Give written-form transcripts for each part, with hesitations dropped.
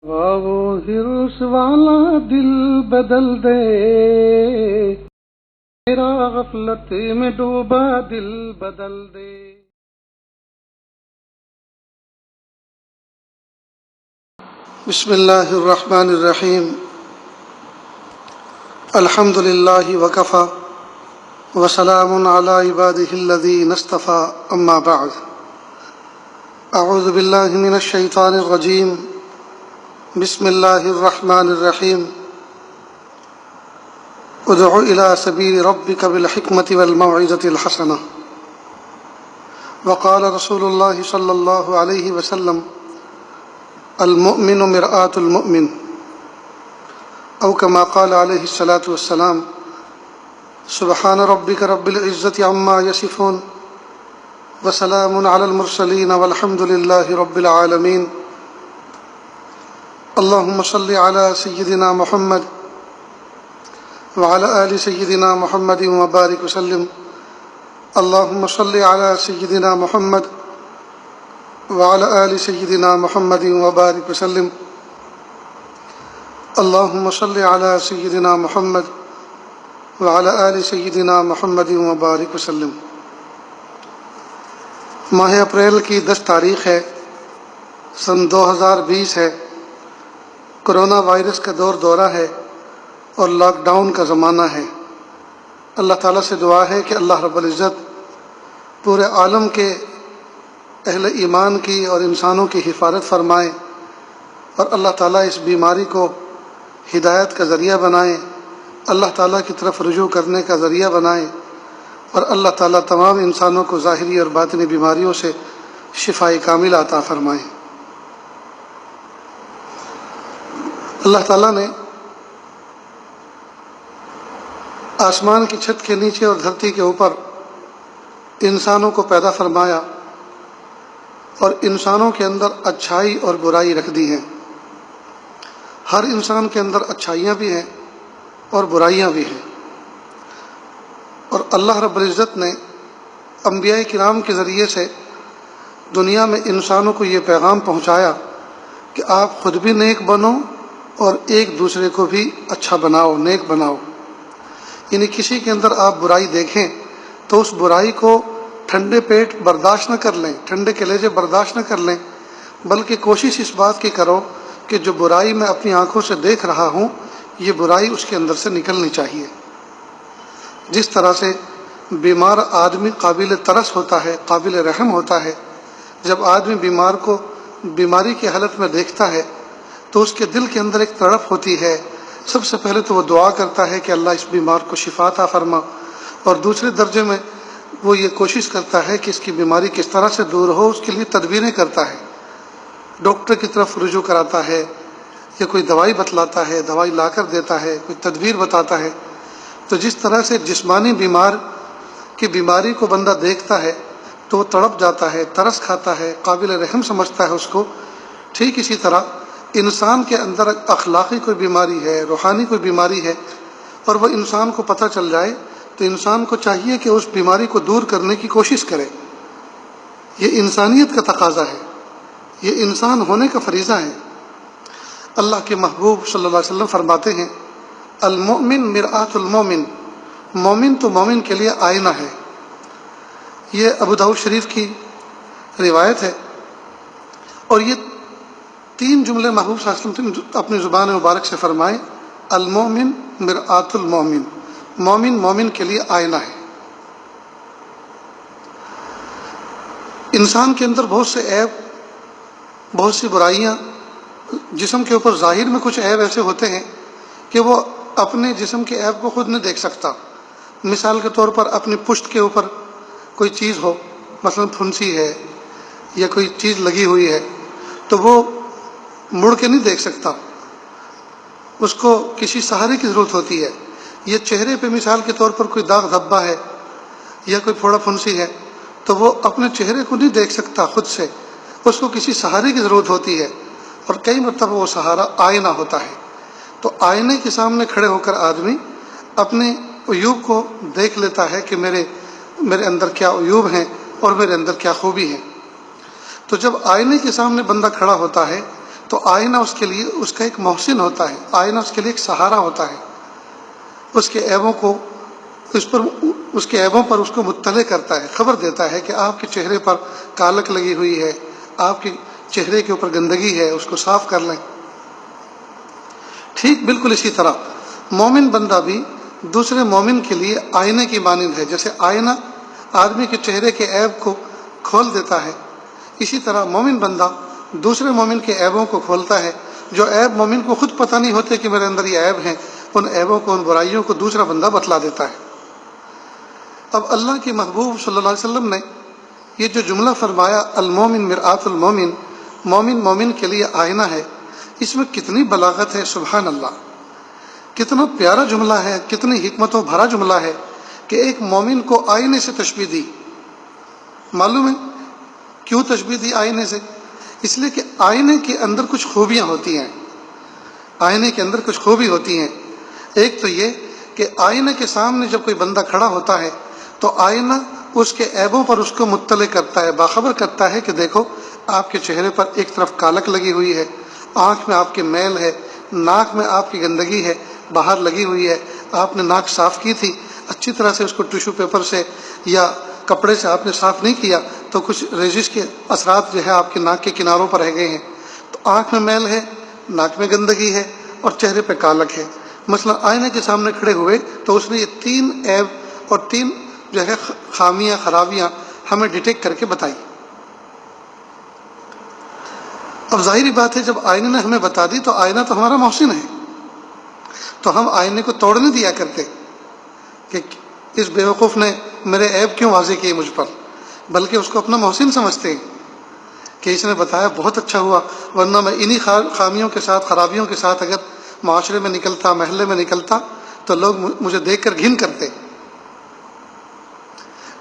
وہ ہرس والا دل بدل دے، میرا غفلت میں ڈوبا دل بدل دے۔ بسم اللہ الرحمن الرحیم۔ الحمد للہ وکفی وسلام علی عبادہ الذین اصطفی، اما بعد۔ اعوذ باللہ من الشیطان الرجیم، بسم اللہ الرحمن الرحیم۔ ادع الی سبیل ربک بالحکمۃ والموعظۃ الحسنہ۔ وقال رسول اللہ صلی اللہ علیہ وسلم: المؤمن مرآۃ المؤمن، او کما قال علیہ الصلاۃ والسلام۔ سبحان ربک رب العزۃ عما یصفون، وسلام علی المرسلین، والحمد للہ رب العالمین۔ اللہم صل علی سیدنا محمد وعلی آل سیدنا محمد وبارک وسلم۔ اللہم صل علی سیدنا محمد وعلی آل سیدنا محمد وبارک وسلم۔ اللہم صل علی سیدنا محمد وعلی آل سیدنا محمد وبارک وسلم۔ ماہ اپریل کی 10 تاریخ ہے، سن 2020 ہے۔ کرونا وائرس کا دورہ ہے اور لاک ڈاؤن کا زمانہ ہے۔ اللہ تعالیٰ سے دعا ہے کہ اللہ رب العزت پورے عالم کے اہل ایمان کی اور انسانوں کی حفاظت فرمائے، اور اللہ تعالیٰ اس بیماری کو ہدایت کا ذریعہ بنائے، اللہ تعالیٰ کی طرف رجوع کرنے کا ذریعہ بنائے، اور اللہ تعالیٰ تمام انسانوں کو ظاہری اور باطنی بیماریوں سے شفاء کامل عطا فرمائے۔ اللہ تعالیٰ نے آسمان کی چھت کے نیچے اور دھرتی کے اوپر انسانوں کو پیدا فرمایا، اور انسانوں کے اندر اچھائی اور برائی رکھ دی ہیں۔ ہر انسان کے اندر اچھائیاں بھی ہیں اور برائیاں بھی ہیں، اور اللہ رب العزت نے انبیاء کرام کے ذریعے سے دنیا میں انسانوں کو یہ پیغام پہنچایا کہ آپ خود بھی نیک بنو اور ایک دوسرے کو بھی اچھا بناؤ، نیک بناؤ۔ یعنی کسی کے اندر آپ برائی دیکھیں تو اس برائی کو ٹھنڈے پیٹ برداشت نہ کر لیں، ٹھنڈے کلیجے برداشت نہ کر لیں، بلکہ کوشش اس بات کی کرو کہ جو برائی میں اپنی آنکھوں سے دیکھ رہا ہوں، یہ برائی اس کے اندر سے نکلنی چاہیے۔ جس طرح سے بیمار آدمی قابل ترس ہوتا ہے، قابل رحم ہوتا ہے، جب آدمی بیمار کو بیماری کی حالت میں دیکھتا ہے تو اس کے دل کے اندر ایک تڑپ ہوتی ہے۔ سب سے پہلے تو وہ دعا کرتا ہے کہ اللہ اس بیمار کو شفا عطا فرما، اور دوسرے درجے میں وہ یہ کوشش کرتا ہے کہ اس کی بیماری کس طرح سے دور ہو، اس کے لیے تدبیریں کرتا ہے، ڈاکٹر کی طرف رجوع کراتا ہے، یا کوئی دوائی بتلاتا ہے، دوائی لا کر دیتا ہے، کوئی تدبیر بتاتا ہے۔ تو جس طرح سے جسمانی بیمار کی بیماری کو بندہ دیکھتا ہے تو وہ تڑپ جاتا ہے، ترس کھاتا ہے، قابل رحم سمجھتا ہے اس کو، ٹھیک اسی طرح انسان کے اندر اخلاقی کوئی بیماری ہے، روحانی کوئی بیماری ہے، اور وہ انسان کو پتہ چل جائے تو انسان کو چاہیے کہ اس بیماری کو دور کرنے کی کوشش کرے۔ یہ انسانیت کا تقاضا ہے، یہ انسان ہونے کا فریضہ ہے۔ اللہ کے محبوب صلی اللہ علیہ وسلم فرماتے ہیں: المؤمن مرآۃ المؤمن، مومن تو مومن کے لیے آئینہ ہے۔ یہ ابو داؤد شریف کی روایت ہے، اور یہ 3 جملے محبوب صلی اللہ علیہ وسلم اپنی زبان مبارک سے فرمائے: المؤمن مرآۃ المؤمن، مومن مومن کے لیے آئینہ ہے۔ انسان کے اندر بہت سے عیب، بہت سی برائیاں، جسم کے اوپر ظاہر میں کچھ عیب ایسے ہوتے ہیں کہ وہ اپنے جسم کے عیب کو خود نہیں دیکھ سکتا۔ مثال کے طور پر اپنی پشت کے اوپر کوئی چیز ہو، مثلا پھنسی ہے یا کوئی چیز لگی ہوئی ہے، تو وہ مڑ کے نہیں دیکھ سکتا، اس کو کسی سہارے کی ضرورت ہوتی ہے۔ یہ چہرے پہ مثال کے طور پر کوئی داغ دھبا ہے یا کوئی پھوڑا پھنسی ہے، تو وہ اپنے چہرے کو نہیں دیکھ سکتا خود سے، اس کو کسی سہارے کی ضرورت ہوتی ہے، اور کئی مرتبہ وہ سہارا آئینہ ہوتا ہے۔ تو آئینے کے سامنے کھڑے ہو کر آدمی اپنے عیوب کو دیکھ لیتا ہے کہ میرے اندر کیا عیوب ہیں اور میرے اندر کیا خوبی ہے۔ تو جب آئینے کے سامنے بندہ کھڑا ہوتا ہے تو آئینہ اس کے لیے اس کا ایک محسن ہوتا ہے، آئینہ اس کے لیے ایک سہارا ہوتا ہے، اس کے عیبوں کو اس کے عیبوں پر اس کو مطلع کرتا ہے، خبر دیتا ہے کہ آپ کے چہرے پر کالک لگی ہوئی ہے، آپ کے چہرے کے اوپر گندگی ہے، اس کو صاف کر لیں۔ ٹھیک بالکل اسی طرح مومن بندہ بھی دوسرے مومن کے لیے آئینے کی مانند ہے، جیسے آئینہ آدمی کے چہرے کے عیب کو کھول دیتا ہے، اسی طرح مومن بندہ دوسرے مومن کے عیبوں کو کھولتا ہے، جو عیب مومن کو خود پتہ نہیں ہوتے کہ میرے اندر یہ عیب ہیں، ان عیبوں کو، ان برائیوں کو دوسرا بندہ بتلا دیتا ہے۔ اب اللہ کے محبوب صلی اللہ علیہ وسلم نے یہ جو جملہ فرمایا المومن مرآت المومن، مومن مومن کے لیے آئینہ ہے، اس میں کتنی بلاغت ہے، سبحان اللہ، کتنا پیارا جملہ ہے، کتنی حکمتوں بھرا جملہ ہے کہ ایک مومن کو آئینے سے تشبیہ دی۔ معلوم ہے کیوں تشبیہ دی آئینے سے؟ اس لیے کہ آئینے کے اندر کچھ خوبیاں ہوتی ہیں، آئینے کے اندر کچھ خوبی ہوتی ہیں۔ ایک تو یہ کہ آئینے کے سامنے جب کوئی بندہ کھڑا ہوتا ہے تو آئینہ اس کے عیبوں پر اس کو مطلع کرتا ہے، باخبر کرتا ہے کہ دیکھو آپ کے چہرے پر ایک طرف کالک لگی ہوئی ہے، آنکھ میں آپ کے میل ہے، ناک میں آپ کی گندگی ہے، باہر لگی ہوئی ہے، آپ نے ناک صاف کی تھی اچھی طرح سے، اس کو ٹیشو پیپر سے یا کپڑے سے آپ نے صاف نہیں کیا تو کچھ ریزش کے اثرات جو ہے آپ کے ناک کے کناروں پر رہ گئے ہیں، تو آنکھ میں میل ہے، ناک میں گندگی ہے اور چہرے پہ کالک ہے۔ مثلا آئینے کے سامنے کھڑے ہوئے تو اس نے یہ تین عیب اور تین جو ہے خامیاں، خرابیاں ہمیں ڈیٹیکٹ کر کے بتائی۔ اب ظاہری بات ہے جب آئینے نے ہمیں بتا دی تو آئینہ تو ہمارا محسن ہے، تو ہم آئینے کو توڑ نہیں دیا کرتے کہ اس بیوقوف نے میرے عیب کیوں واضح کیے مجھ پر، بلکہ اس کو اپنا محسن سمجھتے ہیں کہ اس نے بتایا بہت اچھا ہوا، ورنہ میں انہی خامیوں کے ساتھ، خرابیوں کے ساتھ اگر معاشرے میں نکلتا، محلے میں نکلتا تو لوگ مجھے دیکھ کر گھن کرتے۔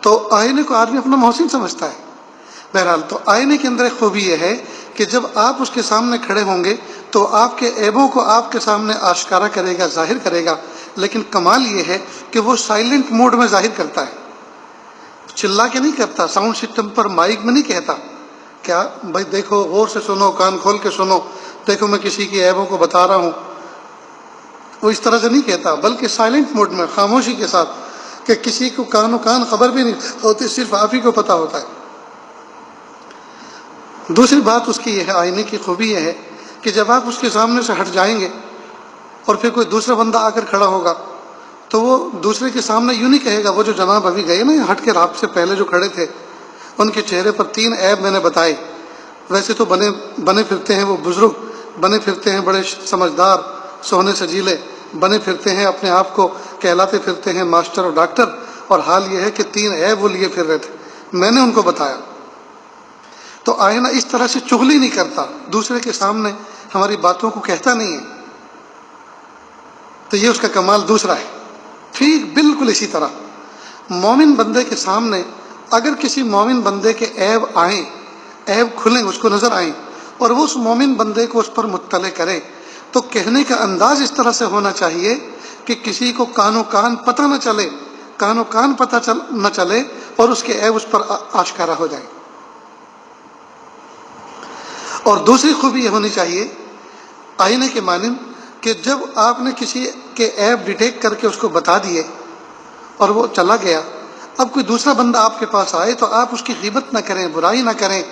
تو آئینے کو آدمی اپنا محسن سمجھتا ہے۔ بہرحال تو آئینے کے اندر ایک خوبی یہ ہے کہ جب آپ اس کے سامنے کھڑے ہوں گے تو آپ کے عیبوں کو آپ کے سامنے آشکارا کرے گا، ظاہر کرے گا، لیکن کمال یہ ہے کہ وہ سائلنٹ موڈ میں ظاہر کرتا ہے، چلا کے نہیں کرتا، ساؤنڈ سسٹم پر مائک میں نہیں کہتا کیا بھائی دیکھو غور سے سنو، کان کھول کے سنو، دیکھو میں کسی کی عیبوں کو بتا رہا ہوں، وہ اس طرح سے نہیں کہتا، بلکہ سائلنٹ موڈ میں، خاموشی کے ساتھ، کہ کسی کو کان و کان خبر بھی نہیں ہوتی، صرف آپ ہی کو پتہ ہوتا ہے۔ دوسری بات اس کی یہ ہے، آئینے کی خوبی یہ ہے کہ جب آپ اس کے سامنے سے ہٹ جائیں گے اور پھر کوئی دوسرا بندہ آ کر کھڑا ہوگا تو وہ دوسرے کے سامنے یوں نہیں کہے گا، وہ جو جناب ابھی گئے نا ہٹ کے آپ سے پہلے جو کھڑے تھے ان کے چہرے پر تین عیب میں نے بتائے، ویسے تو بنے پھرتے ہیں وہ بزرگ، بنے پھرتے ہیں بڑے سمجھدار، سونے سجیلے، بنے پھرتے ہیں، اپنے آپ کو کہلاتے پھرتے ہیں ماسٹر اور ڈاکٹر، اور حال یہ ہے کہ تین عیب وہ لیے پھر رہے تھے، میں نے ان کو بتایا۔ تو آئینہ اس طرح سے چغلی نہیں کرتا، دوسرے کے سامنے ہماری باتوں کو کہتا نہیں ہے، تو یہ اس کا کمال دوسرا ہے۔ ٹھیک بالکل اسی طرح مومن بندے کے سامنے اگر کسی مومن بندے کے عیب آئیں، عیب کھلیں، اس کو نظر آئیں، اور وہ اس مومن بندے کو اس پر مطلع کرے تو کہنے کا انداز اس طرح سے ہونا چاہیے کہ کسی کو کان و کان پتہ نہ چلے، کان و کان پتہ نہ چلے اور اس کے عیب اس پر آشکارا ہو جائیں۔ اور دوسری خوبی یہ ہونی چاہیے آئینے کے مانند کہ جب آپ نے کسی کے عیب ڈیٹیکٹ کر کے اس کو بتا دیے اور وہ چلا گیا، اب کوئی دوسرا بندہ آپ کے پاس آئے تو آپ اس کی غیبت نہ کریں، برائی نہ کریں،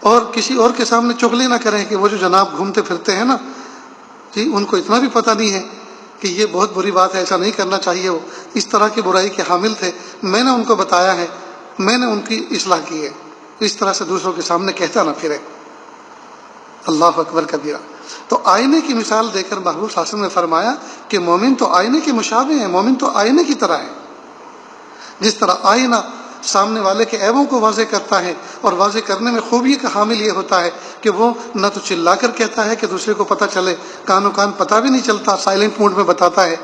اور کسی اور کے سامنے چغلی نہ کریں کہ وہ جو جناب گھومتے پھرتے ہیں نا جی، ان کو اتنا بھی پتہ نہیں ہے کہ یہ بہت بری بات ہے، ایسا نہیں کرنا چاہیے، وہ اس طرح کی برائی کے حامل تھے، میں نے ان کو بتایا ہے، میں نے ان کی اصلاح کی ہے، اس طرح سے دوسروں کے سامنے کہتا نہ پھرے۔ اللہ اکبر کبیرہ۔ تو آئینے کی مثال دے کر محبوب صلی اللہ علیہ وسلم نے فرمایا کہ مومن تو آئینے کے مشابہ ہیں، مومن تو آئینے کی طرح ہے۔ جس طرح آئینہ سامنے والے کے عیبوں کو واضح کرتا ہے اور واضح کرنے میں خوبی کا حامل یہ ہوتا ہے کہ وہ نہ تو چلا کر کہتا ہے کہ دوسرے کو پتہ چلے، کان و کان پتہ بھی نہیں چلتا، سائلنٹ موڈ میں بتاتا ہے،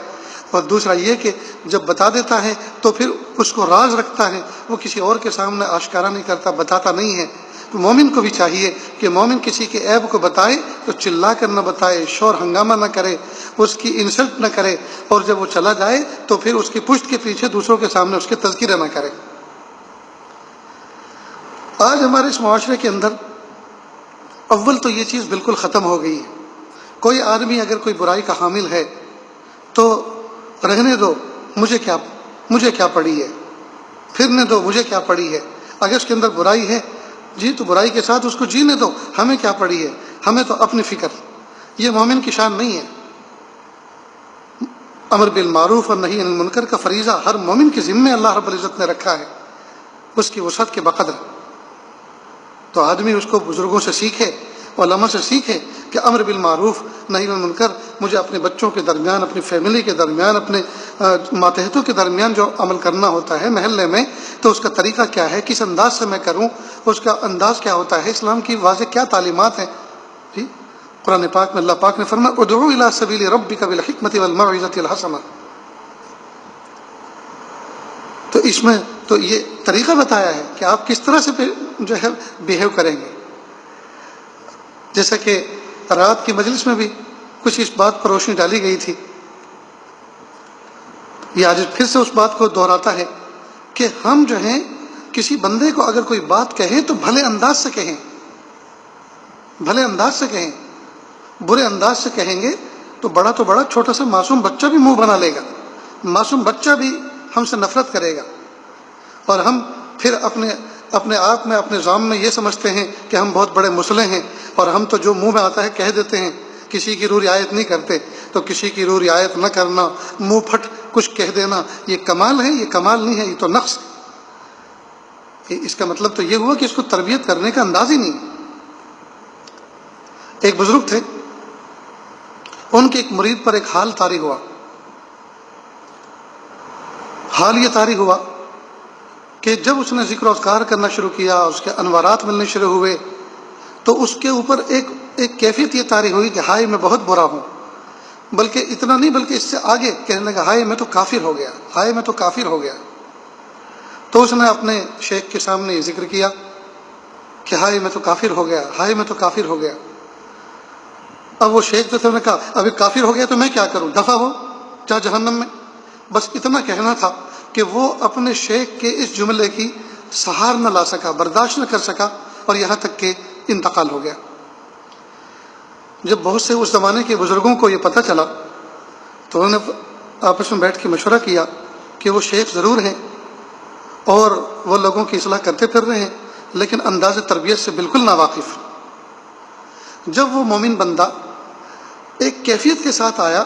اور دوسرا یہ کہ جب بتا دیتا ہے تو پھر اس کو راز رکھتا ہے، وہ کسی اور کے سامنے آشکارا نہیں کرتا، بتاتا نہیں ہے۔ تو مومن کو بھی چاہیے کہ مومن کسی کے عیب کو بتائے تو چلا کر نہ بتائے، شور ہنگامہ نہ کرے، اس کی انسلٹ نہ کرے، اور جب وہ چلا جائے تو پھر اس کی پشت کے پیچھے دوسروں کے سامنے اس کے تذکرہ نہ کرے۔ آج ہمارے اس معاشرے کے اندر اول تو یہ چیز بالکل ختم ہو گئی ہے. کوئی آدمی اگر کوئی برائی کا حامل ہے تو رہنے دو، مجھے کیا پڑی ہے، پھرنے دو، مجھے کیا پڑی ہے. اگر اس کے اندر برائی ہے جی تو برائی کے ساتھ اس کو جینے دو، ہمیں کیا پڑی ہے، ہمیں تو اپنی فکر. یہ مومن کی شان نہیں ہے. امر بالمعروف اور نہی عن المنکر کا فریضہ ہر مومن کے ذمے اللہ رب العزت نے رکھا ہے، اس کی وسعت کے بقدر. تو آدمی اس کو بزرگوں سے سیکھے، علماء سے سیکھے کہ امر بالمعروف نہی عن المنکر مجھے اپنے بچوں کے درمیان، اپنی فیملی کے درمیان، اپنے ماتحتوں کے درمیان جو عمل کرنا ہوتا ہے محلے میں، تو اس کا طریقہ کیا ہے، کس انداز سے میں کروں، اس کا انداز کیا ہوتا ہے، اسلام کی واضح کیا تعلیمات ہیں. جی قرآن پاک میں اللہ پاک نے فرمایا ادعو الی سبیل ربک بالحکمۃ والموعظۃ الحسنہ. تو اس میں تو یہ طریقہ بتایا ہے کہ آپ کس طرح سے جو ہے بیہیو کریں گے. جیسا کہ رات کی مجلس میں بھی کچھ اس بات پر روشنی ڈالی گئی تھی، یہ آج پھر سے اس بات کو دہراتا ہے کہ ہم جو ہیں کسی بندے کو اگر کوئی بات کہیں تو بھلے انداز سے کہیں، بھلے انداز سے کہیں. برے انداز سے کہیں گے تو بڑا چھوٹا سا معصوم بچہ بھی منہ بنا لے گا، معصوم بچہ بھی ہم سے نفرت کرے گا. اور ہم پھر اپنے آپ میں، اپنے ذام میں یہ سمجھتے ہیں کہ ہم بہت بڑے مسلح ہیں، اور ہم تو جو منہ میں آتا ہے کہہ دیتے ہیں، کسی کی روح رعایت نہیں کرتے. تو کسی کی روح رعایت نہ کرنا، منہ پھٹ کچھ کہہ دینا، یہ کمال ہے؟ یہ کمال نہیں ہے، یہ تو نقص. اس کا مطلب تو یہ ہوا کہ اس کو تربیت کرنے کا انداز ہی نہیں. ایک بزرگ تھے، ان کے ایک مرید پر ایک حال طاری ہوا. حال یہ طاری ہوا کہ جب اس نے ذکر و اذکار کرنا شروع کیا، اس کے انوارات ملنے شروع ہوئے، تو اس کے اوپر ایک کیفیت یہ طاری ہوئی کہ ہائے میں بہت برا ہوں. بلکہ اتنا نہیں، بلکہ اس سے آگے کہنے لگا ہائے میں تو کافر ہو گیا، ہائے میں تو کافر ہو گیا. تو اس نے اپنے شیخ کے سامنے یہ ذکر کیا کہ ہائے میں تو کافر ہو گیا، ہائے میں تو کافر ہو گیا. اب وہ شیخ جو تھے انہوں نے کہا ابھی کافر ہو گیا تو میں کیا کروں، دفع ہو جا جہنم میں. بس اتنا کہنا تھا کہ وہ اپنے شیخ کے اس جملے کی سہار نہ لا سکا، برداشت نہ کر سکا، اور یہاں تک کہ انتقال ہو گیا. جب بہت سے اس زمانے کے بزرگوں کو یہ پتہ چلا تو انہوں نے آپس میں بیٹھ کے مشورہ کیا کہ وہ شیخ ضرور ہیں اور وہ لوگوں کی اصلاح کرتے پھر رہے ہیں، لیکن انداز تربیت سے بالکل ناواقف. جب وہ مومن بندہ ایک کیفیت کے ساتھ آیا،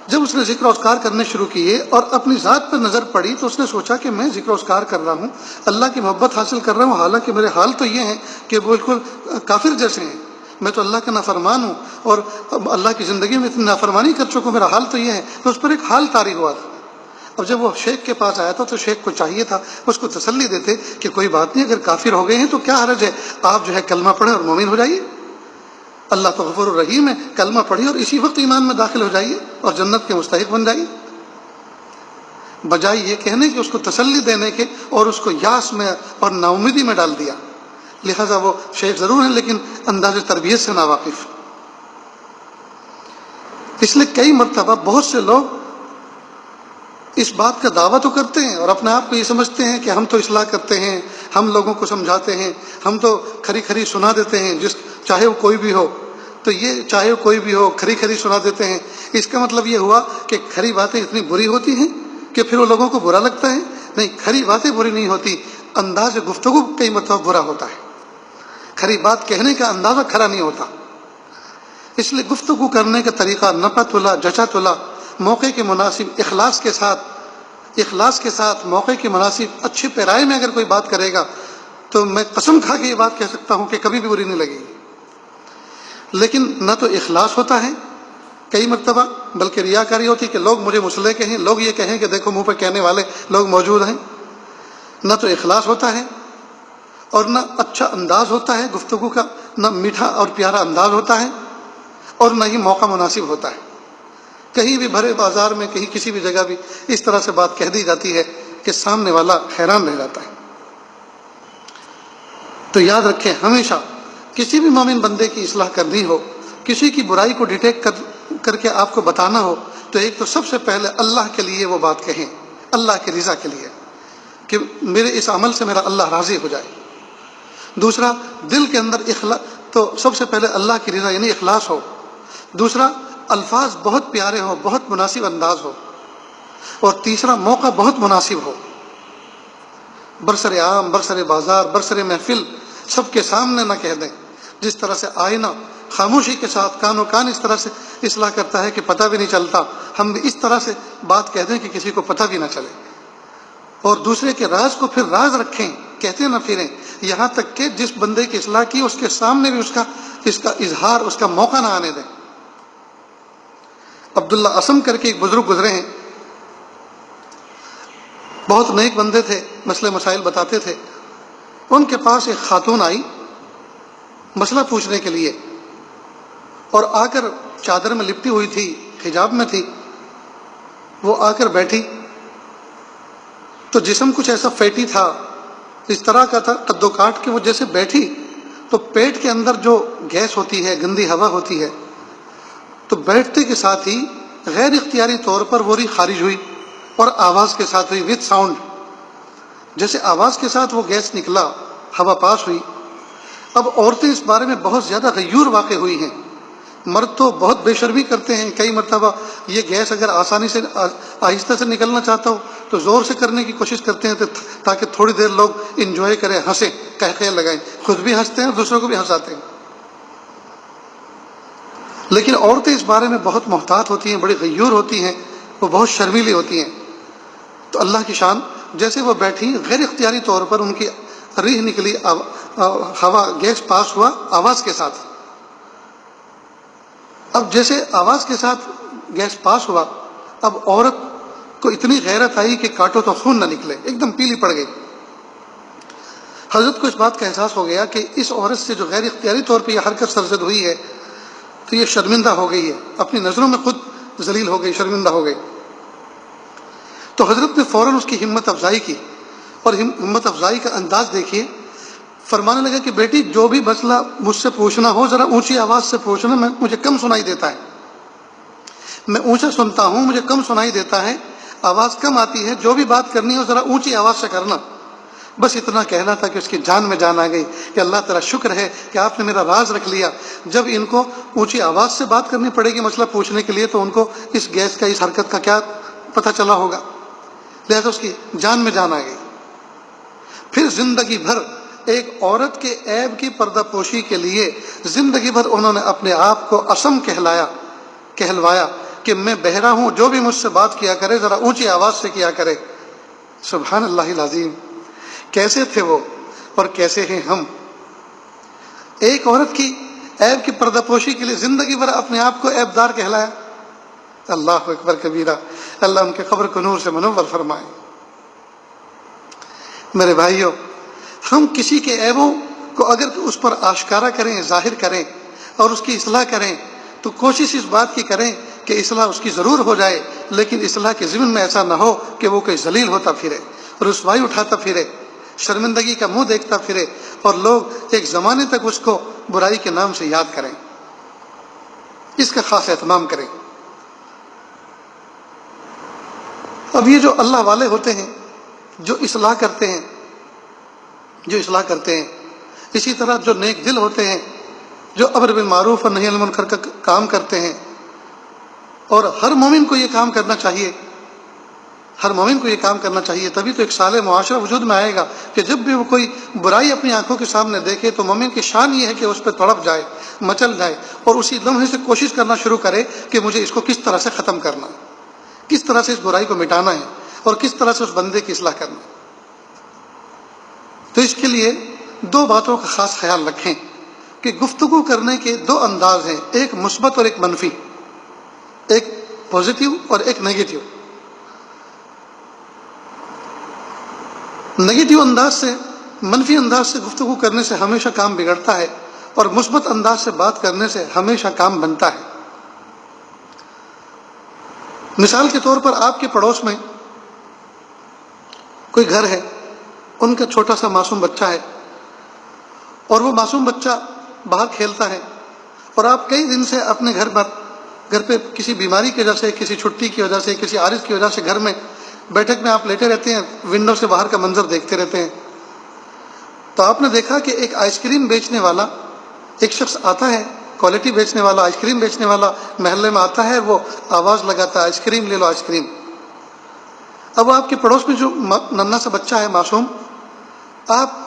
جب اس نے ذکر و اذکار کرنے شروع کیے اور اپنی ذات پر نظر پڑی تو اس نے سوچا کہ میں ذکر و اذکار کر رہا ہوں، اللہ کی محبت حاصل کر رہا ہوں، حالانکہ میرے حال تو یہ ہیں کہ بالکل کافر جیسے ہیں. میں تو اللہ کا نافرمان ہوں اور اللہ کی زندگی میں اتنی نافرمانی کر چکا ہوں، میرا حال تو یہ ہے. تو اس پر ایک حال طاری ہوا تھا. اب جب وہ شیخ کے پاس آیا تھا تو شیخ کو چاہیے تھا اس کو تسلی دیتے کہ کوئی بات نہیں، اگر کافر ہو گئے ہیں تو کیا حرج ہے، آپ جو ہے کلمہ پڑھیں اور مومن ہو جائیے. اللہ تو غفور الرحیم ہے، کلمہ پڑھیے اور اسی وقت ایمان میں داخل ہو جائیے اور جنت کے مستحق بن جائیے. بجائے یہ کہنے کہ اس کو تسلی دینے کے اور اس کو یاس میں اور ناامیدی میں ڈال دیا. لہذا وہ شیخ ضرور ہیں لیکن انداز تربیت سے ناواقف. اس لیے کئی مرتبہ بہت سے لوگ اس بات کا دعویٰ تو کرتے ہیں اور اپنے آپ کو یہ سمجھتے ہیں کہ ہم تو اصلاح کرتے ہیں، ہم لوگوں کو سمجھاتے ہیں، ہم تو کھری کھری سنا دیتے ہیں، چاہے وہ کوئی بھی ہو. تو یہ چاہے وہ کوئی بھی ہو کھری کھری سنا دیتے ہیں، اس کا مطلب یہ ہوا کہ کھری باتیں اتنی بری ہوتی ہیں کہ پھر وہ لوگوں کو برا لگتا ہے؟ نہیں، کھری باتیں بری نہیں ہوتی، انداز گفتگو کئی مرتبہ برا ہوتا ہے. کھری بات کہنے کا اندازہ کھرا نہیں ہوتا. اس لیے گفتگو کرنے کا طریقہ نپا تلا، جچا تلا، موقع کے مناسب، اخلاص کے ساتھ موقع کے مناسب اچھے پیرائے میں اگر کوئی بات کرے گا تو میں قسم کھا کے یہ بات کہہ سکتا ہوں کہ کبھی بھی بری نہیں لگے گی. لیکن نہ تو اخلاص ہوتا ہے کئی مرتبہ، بلکہ ریاکاری ہوتی کہ لوگ مجھے مصلح کہیں، لوگ یہ کہیں کہ دیکھو منہ پہ کہنے والے لوگ موجود ہیں. نہ تو اخلاص ہوتا ہے اور نہ اچھا انداز ہوتا ہے گفتگو کا، نہ میٹھا اور پیارا انداز ہوتا ہے اور نہ ہی موقع مناسب ہوتا ہے. کہیں بھی بھرے بازار میں، کہیں کسی بھی جگہ بھی اس طرح سے بات کہہ دی جاتی ہے کہ سامنے والا حیران رہ جاتا ہے. تو یاد رکھیں، ہمیشہ کسی بھی مومن بندے کی اصلاح کرنی ہو، کسی کی برائی کو ڈیٹیکٹ کر کے آپ کو بتانا ہو تو ایک تو سب سے پہلے اللہ کے لیے وہ بات کہیں، اللہ کی رضا کے لیے کہ میرے اس عمل سے میرا اللہ راضی ہو جائے. دوسرا، دل کے اندر تو سب سے پہلے اللہ کی رضا یعنی اخلاص ہو، دوسرا الفاظ بہت پیارے ہوں، بہت مناسب انداز ہو، اور تیسرا موقع بہت مناسب ہو، برسر عام، برسر بازار، برسر محفل سب کے سامنے نہ کہہ دیں، جس طرح سے آئینہ خاموشی کے ساتھ کان و کان اس طرح سے اصلاح کرتا ہے کہ پتہ بھی نہیں چلتا، ہم بھی اس طرح سے بات کہہ دیں کہ کسی کو پتہ بھی نہ چلے، اور دوسرے کے راز کو پھر راز رکھیں، کہتے نہ پھریں، یہاں تک کہ جس بندے کی اصلاح کی اس کے سامنے بھی اس کا اظہار، اس کا موقع نہ آنے دیں۔ عبداللہ اسم کر کے ایک بزرگ گزرے ہیں، بہت نیک بندے تھے، مسئلے مسائل بتاتے تھے۔ ان کے پاس ایک خاتون آئی مسئلہ پوچھنے کے لیے، اور آ کر چادر میں لپٹی ہوئی تھی، حجاب میں تھی، وہ آ کر بیٹھی تو جسم کچھ ایسا فیٹی تھا، اس طرح کا تھا قد و کاٹ کے، وہ جیسے بیٹھی تو پیٹ کے اندر جو گیس ہوتی ہے، گندی ہوا ہوتی ہے، تو بیٹھتے کے ساتھ ہی غیر اختیاری طور پر وہ خارج ہوئی، اور آواز کے ساتھ ہوئی، وتھ ساؤنڈ، جیسے آواز کے ساتھ وہ گیس نکلا، ہوا پاس ہوئی۔ اب عورتیں اس بارے میں بہت زیادہ غیور واقع ہوئی ہیں، مرد تو بہت بے شرمی کرتے ہیں، کئی مرتبہ یہ گیس اگر آسانی سے آہستہ سے نکلنا چاہتا ہو تو زور سے کرنے کی کوشش کرتے ہیں تاکہ تھوڑی دیر لوگ انجوائے کریں، ہنسیں، قہقہے لگائیں، خود بھی ہنستے ہیں، دوسروں کو بھی ہنساتے ہیں۔ لیکن عورتیں اس بارے میں بہت محتاط ہوتی ہیں، بڑی غیور ہوتی ہیں، وہ بہت شرمیلی ہوتی ہیں۔ تو اللہ کی شان، جیسے وہ بیٹھی غیر اختیاری طور پر ان کی ریح نکلی، ہوا گیس پاس ہوا آواز کے ساتھ۔ اب جیسے آواز کے ساتھ گیس پاس ہوا، اب عورت کو اتنی غیرت آئی کہ کاٹو تو خون نہ نکلے، ایک دم پیلی پڑ گئی۔ حضرت کو اس بات کا احساس ہو گیا کہ اس عورت سے جو غیر اختیاری طور پہ یہ حرکت سرزد ہوئی ہے تو یہ شرمندہ ہو گئی ہے، اپنی نظروں میں خود ذلیل ہو گئی، شرمندہ ہو گئی۔ تو حضرت نے فوراً اس کی ہمت افزائی کی، اور ہمت افزائی کا انداز دیکھیے، فرمانے لگا کہ بیٹی جو بھی مسئلہ مجھ سے پوچھنا ہو ذرا اونچی آواز سے پوچھنا، مجھے کم سنائی دیتا ہے، میں اونچا سنتا ہوں، مجھے کم سنائی دیتا ہے، آواز کم آتی ہے، جو بھی بات کرنی ہو ذرا اونچی آواز سے کرنا۔ بس اتنا کہنا تھا کہ اس کی جان میں جان آ گئی کہ اللہ تعالیٰ شکر ہے کہ آپ نے میرا راز رکھ لیا، جب ان کو اونچی آواز سے بات کرنی پڑے گی مسئلہ پوچھنے کے لیے تو ان کو اس گیس کا، اس حرکت کا کیا پتہ چلا ہوگا، لہذا اس کی جان میں جان آ گئی۔ پھر زندگی بھر ایک عورت کے عیب کی پردہ پوشی کے لیے زندگی بھر انہوں نے اپنے آپ کو اسم کہلوایا کہ میں بہرا ہوں، جو بھی مجھ سے بات کیا کرے ذرا اونچی آواز سے کیا کرے۔ سبحان اللہ العظیم، کیسے تھے وہ اور کیسے ہیں ہم۔ ایک عورت کی عیب کی پردہ پوشی کے لیے زندگی بھر اپنے آپ کو عیب دار کہلایا۔ اللہ اکبر کبیرہ، اللہ ان کے قبر کو نور سے منور فرمائے۔ میرے بھائیوں، ہم کسی کے عیبوں کو اگر اس پر آشکارا کریں، ظاہر کریں اور اس کی اصلاح کریں تو کوشش اس بات کی کریں کہ اصلاح اس کی ضرور ہو جائے، لیکن اصلاح کے ضمن میں ایسا نہ ہو کہ وہ کوئی ذلیل ہوتا پھرے، رسوائی اٹھاتا پھرے، شرمندگی کا منہ دیکھتا پھرے، اور لوگ ایک زمانے تک اس کو برائی کے نام سے یاد کریں۔ اس کا خاص اہتمام کریں۔ اب یہ جو اللہ والے ہوتے ہیں، جو اصلاح کرتے ہیں، اسی طرح جو نیک دل ہوتے ہیں، جو امر بالمعروف اور نہی عن المنکر کا کام کرتے ہیں، اور ہر مومن کو یہ کام کرنا چاہیے، تبھی تو ایک صالح معاشرہ وجود میں آئے گا کہ جب بھی وہ کوئی برائی اپنی آنکھوں کے سامنے دیکھے تو مومن کی شان یہ ہے کہ اس پہ تڑپ جائے، مچل جائے، اور اسی لمحے سے کوشش کرنا شروع کرے کہ مجھے اس کو کس طرح سے ختم کرنا ہے، کس طرح سے اس برائی کو مٹانا ہے، اور کس طرح سے اس بندے کی اصلاح کرنا ہے۔ تو اس کے لیے دو باتوں کا خاص خیال رکھیں کہ گفتگو کرنے کے دو انداز ہیں، ایک مثبت اور ایک منفی، ایک پازیٹیو اور ایک نیگیٹیو۔ نیگیٹیو انداز سے، منفی انداز سے گفتگو کرنے سے ہمیشہ کام بگڑتا ہے، اور مثبت انداز سے بات کرنے سے ہمیشہ کام بنتا ہے۔ مثال کے طور پر آپ کے پڑوس میں کوئی گھر ہے، ان کا چھوٹا سا معصوم بچہ ہے، اور وہ معصوم بچہ باہر کھیلتا ہے، اور آپ کئی دن سے اپنے گھر پہ کسی بیماری کی وجہ سے، کسی چھٹی کی وجہ سے، کسی عارض کی وجہ سے گھر میں بیٹھک میں آپ لیٹے رہتے ہیں، ونڈو سے باہر کا منظر دیکھتے رہتے ہیں۔ تو آپ نے دیکھا کہ ایک آئس کریم بیچنے والا ایک شخص آتا ہے کوالٹی بیچنے والا، آئس کریم بیچنے والا، محلے میں آتا ہے، وہ آواز لگاتا ہے آئس کریم لے لو آئس کریم۔ اب آپ کے پڑوس میں جو ننھا سا بچہ ہے معصوم، آپ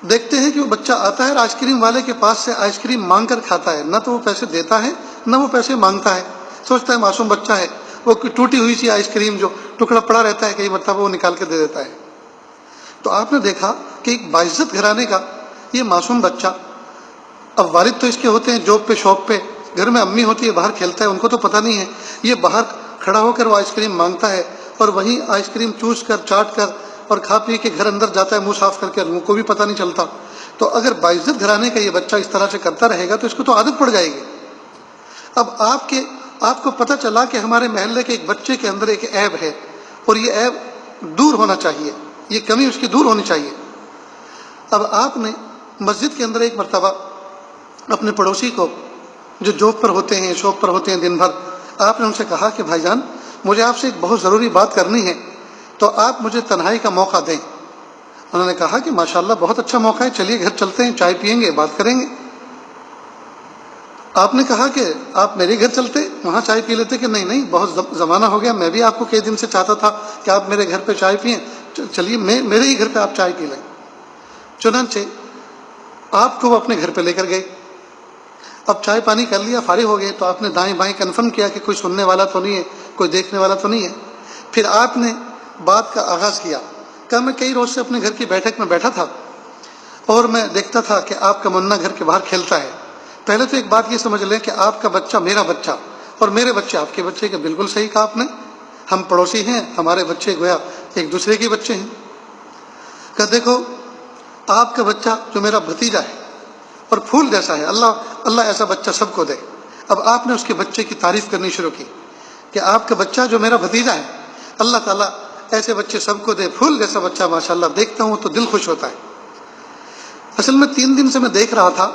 دیکھتے ہیں کہ وہ بچہ آتا ہے اور آئس کریم والے کے پاس سے آئس کریم مانگ کر کھاتا ہے، نہ تو وہ پیسے دیتا ہے نہ وہ پیسے مانگتا ہے، سوچتا ہے معصوم بچہ ہے، وہ ٹوٹی ہوئی سی آئس کریم جو ٹکڑا پڑا رہتا ہے کئی مرتبہ وہ نکال کے دے دیتا ہے۔ تو آپ نے دیکھا کہ ایک باعزت گھرانے کا یہ معصوم بچہ، اب والد تو اس کے ہوتے ہیں جاب پہ شاپ پہ، گھر میں امی ہوتی ہے باہر کھیلتا ہے، ان کو تو پتہ نہیں ہے، یہ باہر کھڑا ہو کر وہ آئس کریم مانگتا ہے اور وہیں آئس کریم چوس کر چاٹ کر اور کھا پی کے گھر اندر جاتا ہے منہ صاف کر کے، ان کو بھی پتہ نہیں چلتا۔ تو اگر باعزت گھرانے کا یہ بچہ اس طرح سے کرتا رہے گا تو اس کو تو عادت پڑ جائے گی۔ اب آپ کو پتہ چلا کہ ہمارے محلے کے ایک بچے کے اندر ایک عیب ہے اور یہ عیب دور ہونا چاہیے، یہ کمی اس کی دور ہونی چاہیے۔ اب آپ نے مسجد کے اندر ایک مرتبہ اپنے پڑوسی کو جو جاب پر ہوتے ہیں شاپ پر ہوتے ہیں دن بھر، آپ نے ان سے کہا کہ بھائی جان مجھے آپ سے ایک بہت ضروری بات کرنی ہے، تو آپ مجھے تنہائی کا موقع دیں۔ انہوں نے کہا کہ ماشاءاللہ بہت اچھا موقع ہے، چلیے گھر چلتے ہیں، چائے پیئیں گے، بات کریں گے۔ آپ نے کہا کہ آپ میرے گھر چلتے، وہاں چائے پی لیتے، کہ نہیں بہت زمانہ ہو گیا، میں بھی آپ کو کئی دن سے چاہتا تھا کہ آپ میرے گھر پہ چائے پئیں، چلیے میرے ہی گھر پہ آپ چائے پی لیں۔ چنانچہ آپ کو وہ اپنے گھر پہ لے کر گئے۔ اب چائے پانی کر لیا، فارغ ہو گئے، تو آپ نے دائیں بائیں کنفرم کیا کہ کوئی سننے والا تو نہیں ہے، کوئی دیکھنے والا تو نہیں ہے۔ پھر آپ نے بات کا آغاز کیا۔ کہ میں کئی روز سے اپنے گھر کی بیٹھک میں بیٹھا تھا اور میں دیکھتا تھا کہ آپ کا منہ گھر کے باہر کھیلتا ہے۔ پہلے تو ایک بات یہ سمجھ لیں کہ آپ کا بچہ میرا بچہ اور میرے بچے آپ کے بچے، کے بالکل صحیح کہا آپ نے، ہم پڑوسی ہیں، ہمارے بچے گویا ایک دوسرے کے بچے ہیں۔ کہ دیکھو آپ کا بچہ جو میرا بھتیجا ہے اور پھول جیسا ہے، اللہ ایسا بچہ سب کو دے۔ اب آپ نے اس کے بچے کی تعریف کرنی شروع کی کہ آپ کا بچہ جو میرا بھتیجا ہے، اللہ تعالیٰ ایسے بچے سب کو دے، پھول جیسا بچہ ماشاءاللہ، دیکھتا ہوں تو دل خوش ہوتا ہے۔ اصل میں 3 دن سے میں دیکھ رہا تھا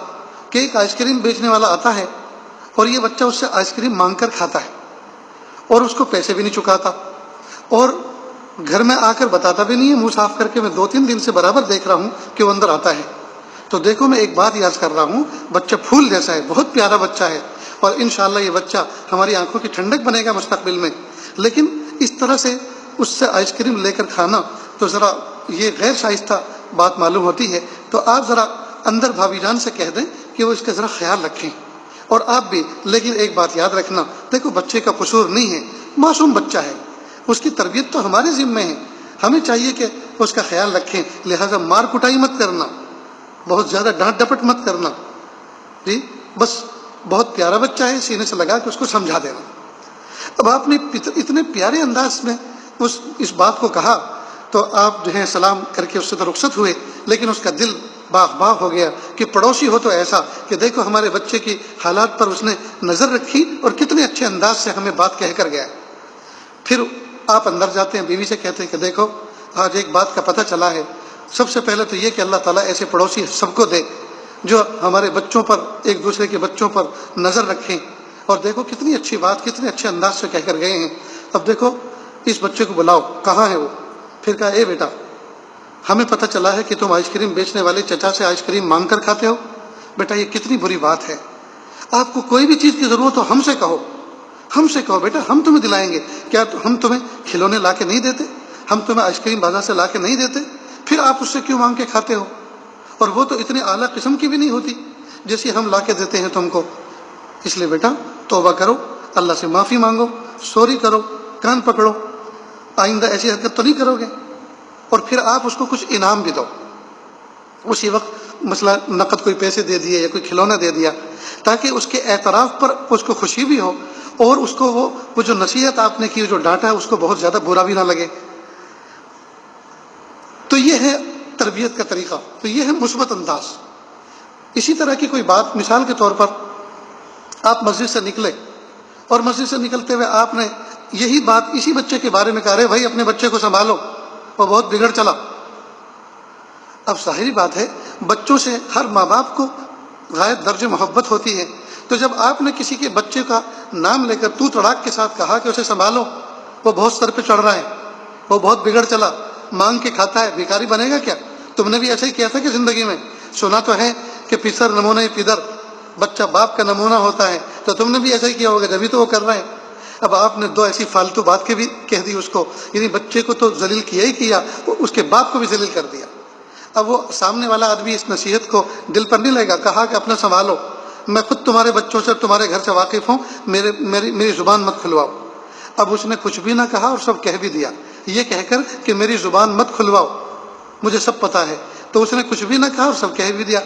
کہ ایک آئس کریم بیچنے والا آتا ہے اور یہ بچہ اس سے آئس کریم مانگ کر کھاتا ہے اور اس کو پیسے بھی نہیں چکاتا، اور گھر میں آ کر بتاتا بھی نہیں ہے منہ صاف کر کے۔ میں 2-3 دن سے برابر دیکھ رہا ہوں کہ وہ اندر آتا ہے۔ تو دیکھو میں ایک بات یاد کر رہا ہوں، بچہ پھول جیسا ہے، بہت پیارا بچہ ہے، اور انشاءاللہ یہ بچہ ہماری آنکھوں کی ٹھنڈک بنے گا مستقبل میں۔ لیکن اس طرح سے اس سے آئس کریم لے کر کھانا تو ذرا یہ غیر شائستہ بات معلوم ہوتی ہے۔ تو آپ ذرا اندر بھابھی جان سے کہہ دیں کہ وہ اس کا ذرا خیال رکھیں، اور آپ بھی۔ لیکن ایک بات یاد رکھنا، دیکھو بچے کا قصور نہیں ہے، معصوم بچہ ہے، اس کی تربیت تو ہمارے ذمہ ہے، ہمیں چاہیے کہ اس کا خیال رکھیں۔ لہٰذا مار کٹائی مت کرنا، بہت زیادہ ڈانٹ ڈپٹ مت کرنا، جی بس بہت پیارا بچہ ہے، سینے سے لگا کے اس کو سمجھا دینا۔ اب آپ نے اتنے پیارے انداز میں اس بات کو کہا تو آپ جو ہے سلام کر کے اس سے تو رخصت ہوئے، لیکن اس کا دل باغ باغ ہو گیا کہ پڑوسی ہو تو ایسا، کہ دیکھو ہمارے بچے کی حالات پر اس نے نظر رکھی اور کتنے اچھے انداز سے ہمیں بات کہہ کر گیا۔ پھر آپ اندر جاتے ہیں، بیوی سے کہتے ہیں کہ دیکھو آج ایک بات کا پتہ چلا ہے، سب سے پہلے تو یہ کہ اللہ تعالیٰ ایسے پڑوسی سب کو دے جو ہمارے بچوں پر، ایک دوسرے کے بچوں پر نظر رکھیں، اور دیکھو کتنی اچھی بات، کتنے اچھے انداز سے کہہ کر گئے ہیں۔ اب دیکھو اس بچے کو بلاؤ، کہاں ہے وہ؟ پھر کہا اے بیٹا، ہمیں پتہ چلا ہے کہ تم آئس کریم بیچنے والے چچا سے آئس کریم مانگ کر کھاتے ہو۔ بیٹا یہ کتنی بری بات ہے، آپ کو کوئی بھی چیز کی ضرورت ہو ہم سے کہو بیٹا، ہم تمہیں دلائیں گے۔ کیا ہم تمہیں کھلونے لا کے نہیں دیتے؟ ہم تمہیں آئس کریم بازار سے لا کے نہیں دیتے؟ پھر آپ اس سے کیوں مانگ کے کھاتے ہو؟ اور وہ تو اتنی اعلیٰ قسم کی بھی نہیں ہوتی جیسی ہم لا کے دیتے ہیں تم کو۔ اس لیے بیٹا توبہ کرو، اللہ سے معافی مانگو، سوری کرو، کان پکڑو، آئندہ ایسی حرکت تو نہیں کرو گے، اور پھر آپ اس کو کچھ انعام بھی دو۔ اسی وقت مثلا نقد کوئی پیسے دے دیے یا کوئی کھلونا دے دیا، تاکہ اس کے اعتراف پر اس کو خوشی بھی ہو، اور اس کو وہ جو نصیحت آپ نے کی، جو ڈانٹا ہے، اس کو بہت زیادہ برا بھی نہ لگے۔ تو یہ ہے تربیت کا طریقہ، تو یہ ہے مثبت انداز۔ اسی طرح کی کوئی بات، مثال کے طور پر آپ مسجد سے نکلے اور مسجد سے نکلتے ہوئے آپ نے یہی بات اسی بچے کے بارے میں کہا، رہے بھائی اپنے بچے کو سنبھالو، وہ بہت بگڑ چلا۔ اب ظاہری بات ہے بچوں سے ہر ماں باپ کو غائب درجے محبت ہوتی ہے، تو جب آپ نے کسی کے بچے کا نام لے کر تو تڑاک کے ساتھ کہا کہ اسے سنبھالو، وہ بہت سر پہ چڑھ رہا ہے، وہ بہت بگڑ چلا، مانگ کے کھاتا ہے، بھیکاری بنے گا کیا؟ تم نے بھی ایسا ہی کیا تھا کہ زندگی میں سنا تو ہے کہ پسر نمونہ پدر، بچہ باپ کا نمونہ ہوتا ہے، تو تم نے بھی ایسا ہی کیا ہوگا جبھی تو وہ کر رہے ہیں۔ اب آپ نے دو ایسی فالتو بات کے بھی کہہ دی اس کو، یعنی بچے کو تو ذلیل کیا ہی کیا، اس کے باپ کو بھی ذلیل کر دیا۔ اب وہ سامنے والا آدمی اس نصیحت کو دل پر نہیں لے گا، کہا کہ اپنا سنبھالو، میں خود تمہارے بچوں سے تمہارے گھر سے واقف ہوں، میری زبان مت کھلواؤ۔ اب اس نے کچھ بھی نہ کہا اور سب کہہ بھی دیا، یہ کہہ کر کہ میری زبان مت کھلواؤ، مجھے سب پتا ہے، تو اس نے کچھ بھی نہ کہا اور سب کہہ بھی دیا۔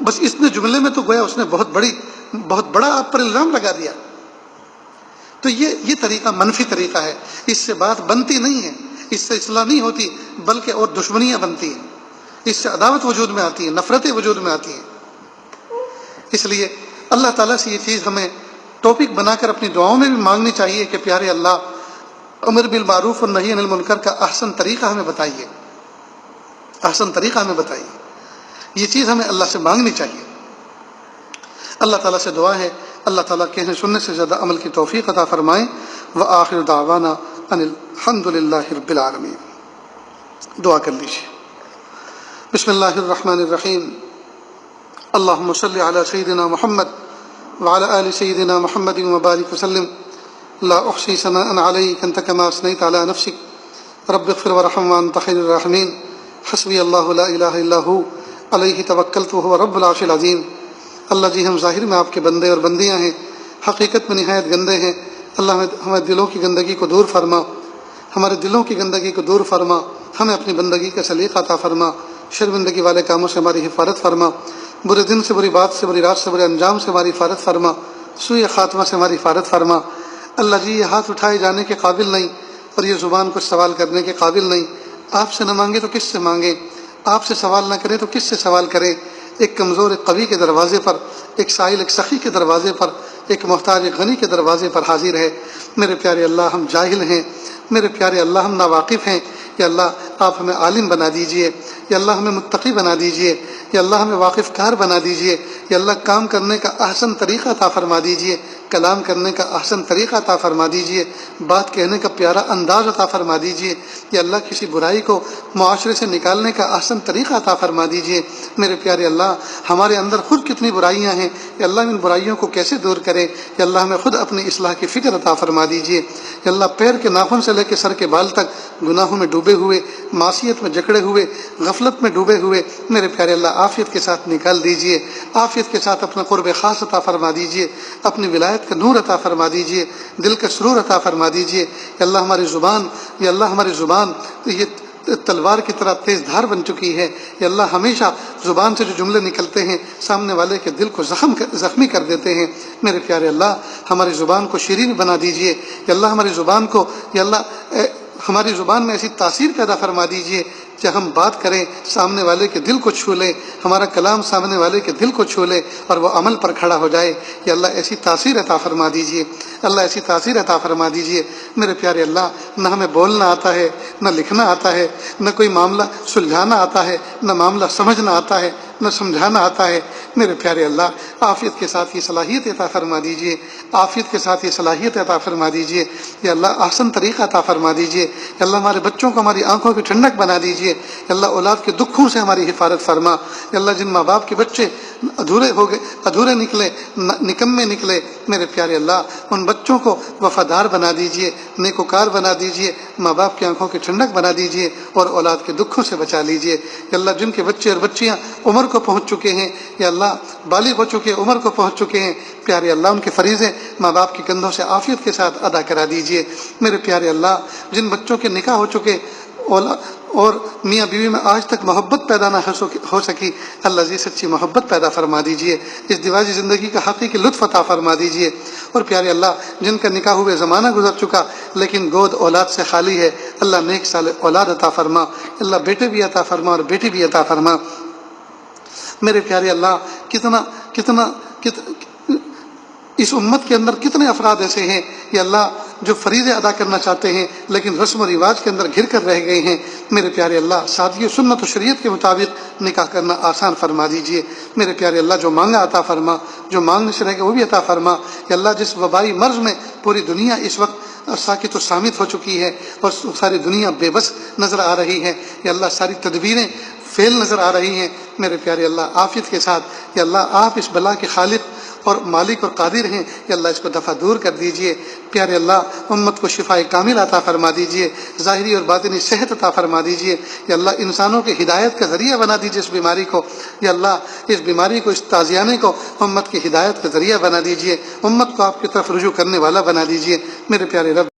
بس اس نے جملے میں تو گویا اس نے بہت بڑا آپ پر الزام لگا دیا۔ تو یہ طریقہ منفی طریقہ ہے، اس سے بات بنتی نہیں ہے، اس سے اصلاح نہیں ہوتی بلکہ اور دشمنیاں بنتی ہیں، اس سے عداوت وجود میں آتی ہے، نفرتیں وجود میں آتی ہیں۔ اس لیے اللہ تعالیٰ سے یہ چیز ہمیں ٹاپک بنا کر اپنی دعاؤں میں بھی مانگنی چاہیے کہ پیارے اللہ، امر بالمعروف اور نہی عن المنکر کا احسن طریقہ ہمیں بتائیے، احسن طریقہ ہمیں بتائیے، یہ چیز ہمیں اللہ سے مانگنی چاہیے۔ اللہ تعالیٰ سے دعا ہے اللہ تعالیٰ کہنے سننے سے زیادہ عمل کی توفیق عطا فرمائیں۔ وآخر دعوانا ان الحمد للہ رب العالمین۔ دعا کر لیجیے۔ بسم اللہ الرحمن الرحیم۔ اللہم صلی علی سیدنا محمد وعلی آل سیدنا محمد وبارک وسلم۔ لا احصی ثناء علیک انت کما اثنیت علی نفسک رب اغفر ورحم وانت خیر الراحمین۔ حسبی اللہ لا الہ الا ہو علیہ توکلت وہو رب العرش العظیم۔ اللہ جی، ہم ظاہر میں آپ کے بندے اور بندیاں ہیں، حقیقت میں نہایت گندے ہیں۔ اللہ ہمارے دلوں کی گندگی کو دور فرما، ہمارے دلوں کی گندگی کو دور فرما، ہمیں اپنی بندگی کا سلیقہ عطا فرما، شرمندگی والے کاموں سے ہماری حفاظت فرما، برے دن سے، بری بات سے، بری رات سے، برے انجام سے ہماری حفاظت فرما، سوء خاتمہ سے ہماری حفاظت فرما۔ اللہ جی، یہ ہاتھ اٹھائے جانے کے قابل نہیں اور یہ زبان کچھ سوال کرنے کے قابل نہیں، آپ سے نہ مانگے تو کس سے مانگے، آپ سے سوال نہ کرے تو کس سے سوال کرے۔ ایک کمزور ایک قوی کے دروازے پر، ایک سائل ایک سخی کے دروازے پر، ایک محتاج ایک غنی کے دروازے پر حاضر ہے۔ میرے پیارے اللہ، ہم جاہل ہیں، میرے پیارے اللہ ہم ناواقف ہیں، یا اللہ آپ ہمیں عالم بنا دیجئے، یا اللہ ہمیں متقی بنا دیجئے، یا اللہ ہمیں واقف کار بنا دیجئے، یا اللہ کام کرنے کا احسن طریقہ عطا فرما دیجئے، کلام کرنے کا احسن طریقہ عطا فرما دیجئے، بات کہنے کا پیارا انداز عطا فرما دیجئے، یا اللہ کسی برائی کو معاشرے سے نکالنے کا احسن طریقہ عطا فرما دیجئے۔ میرے پیارے اللہ، ہمارے اندر خود کتنی برائیاں ہیں، یا اللہ ان برائیوں کو کیسے دور کرے، یا اللہ ہمیں خود اپنی اصلاح کی فکر عطا فرما دیجئے۔ یا اللہ پیر کے ناخن سے لے کے سر کے بال تک گناہوں میں ڈوبے ہوئے، معصیت میں جکڑے ہوئے، غفلت میں ڈوبے ہوئے، میرے پیارے اللہ عافیت کے ساتھ نکال دیجئے، عافیت کے ساتھ اپنا قرب خاص عطا فرما دیجئے، اپنی ولایت کا نور عطا فرما دیجئے، دل کا سرور عطا فرما دیجئے۔ یا اللہ ہماری زبان، یا اللہ ہماری زبان یہ تلوار کی طرح تیز دھار بن چکی ہے، یا اللہ ہمیشہ زبان سے جو جملے نکلتے ہیں سامنے والے کے دل کو زخمی کر دیتے ہیں۔ میرے پیارے اللہ ہماری زبان کو شیرین بنا دیجئے، یا اللہ ہماری زبان کو، یا اللہ ہماری زبان میں ایسی تاثیر پیدا فرما دیجئے کہ ہم بات کریں سامنے والے کے دل کو چھو لے، ہمارا کلام سامنے والے کے دل کو چھو لے اور وہ عمل پر کھڑا ہو جائے۔ یا اللہ ایسی تاثیر عطا فرما دیجئے، اللہ ایسی تاثیر عطا فرما دیجئے۔ میرے پیارے اللہ، نہ ہمیں بولنا آتا ہے، نہ لکھنا آتا ہے، نہ کوئی معاملہ سلجھانا آتا ہے، نہ معاملہ سمجھنا آتا ہے، نہ سمجھانا آتا ہے۔ میرے پیارے اللہ عافیت کے ساتھ یہ صلاحیت عطا فرما دیجئے، عافیت کے ساتھ یہ صلاحیت عطا فرما دیجئے۔ یا اللہ احسن طریقہ عطا فرما دیجئے۔ یا اللہ ہمارے بچوں کو ہماری آنکھوں کی ٹھنڈک بنا دیجئے۔ یا اللہ اولاد کے دکھوں سے ہماری حفاظت فرما۔ یا اللہ جن ماں باپ کے بچے ادھورے ہو گئے، ادھورے نکلے، نکمے نکلے، میرے پیارے اللہ ان بچوں کو وفادار بنا دیجئے، نیکوکار بنا دیجئے، ماں باپ کی آنکھوں کی ٹھنڈک بنا دیجئے اور اولاد کے دکھوں سے بچا لیجئے۔ یا اللہ جن کے بچے اور بچیاں عمر کو پہنچ چکے ہیں، یا اللہ بالغ ہو چکے، عمر کو پہنچ چکے ہیں، پیارے اللہ ان کے فریضے ماں باپ کے کندھوں سے عافیت کے ساتھ ادا کرا دیجئے۔ میرے پیارے اللہ جن بچوں کے نکاح ہو چکے اور میاں بیوی میں آج تک محبت پیدا نہ ہو سکی، اللہ جی سچی محبت پیدا فرما دیجئے، اس دیواجی زندگی کا حقیقی لطف عطا فرما دیجئے۔ اور پیارے اللہ جن کا نکاح ہوئے زمانہ گزر چکا لیکن گود اولاد سے خالی ہے، اللہ نیک صالح اولاد عطا فرما، اللہ بیٹے بھی عطا فرما اور بیٹی بھی عطا فرما۔ میرے پیارے اللہ کتنا اس امت کے اندر کتنے افراد ایسے ہیں یا اللہ جو فریضے ادا کرنا چاہتے ہیں لیکن رسم و رواج کے اندر گھر کر رہ گئے ہیں۔ میرے پیارے اللہ سادگی و سنت و شریعت کے مطابق نکاح کرنا آسان فرما دیجئے۔ میرے پیارے اللہ جو مانگا عطا فرما، جو مانگنے سے رہ گئے وہ بھی عطا فرما۔ یا اللہ جس وبائی مرض میں پوری دنیا اس وقت ساکت و صامت ہو چکی ہے اور ساری دنیا بے بس نظر آ رہی ہے، یا اللہ ساری تدبیریں فیل نظر آ رہی ہیں، میرے پیارے اللہ عافیت کے ساتھ یا اللہ آپ اس بلا کے خالق اور مالک اور قادر ہیں، یا اللہ اس کو دفع دور کر دیجئے۔ پیارے اللہ امت کو شفاء کامل عطا فرما دیجئے، ظاہری اور باطنی صحت عطا فرما دیجئے، یا اللہ انسانوں کے ہدایت کا ذریعہ بنا دیجئے اس بیماری کو، یا اللہ اس بیماری کو، اس تازیانے کو امت کی ہدایت کا ذریعہ بنا دیجئے، امت کو آپ کی طرف رجوع کرنے والا بنا دیجئے۔ میرے پیارے رب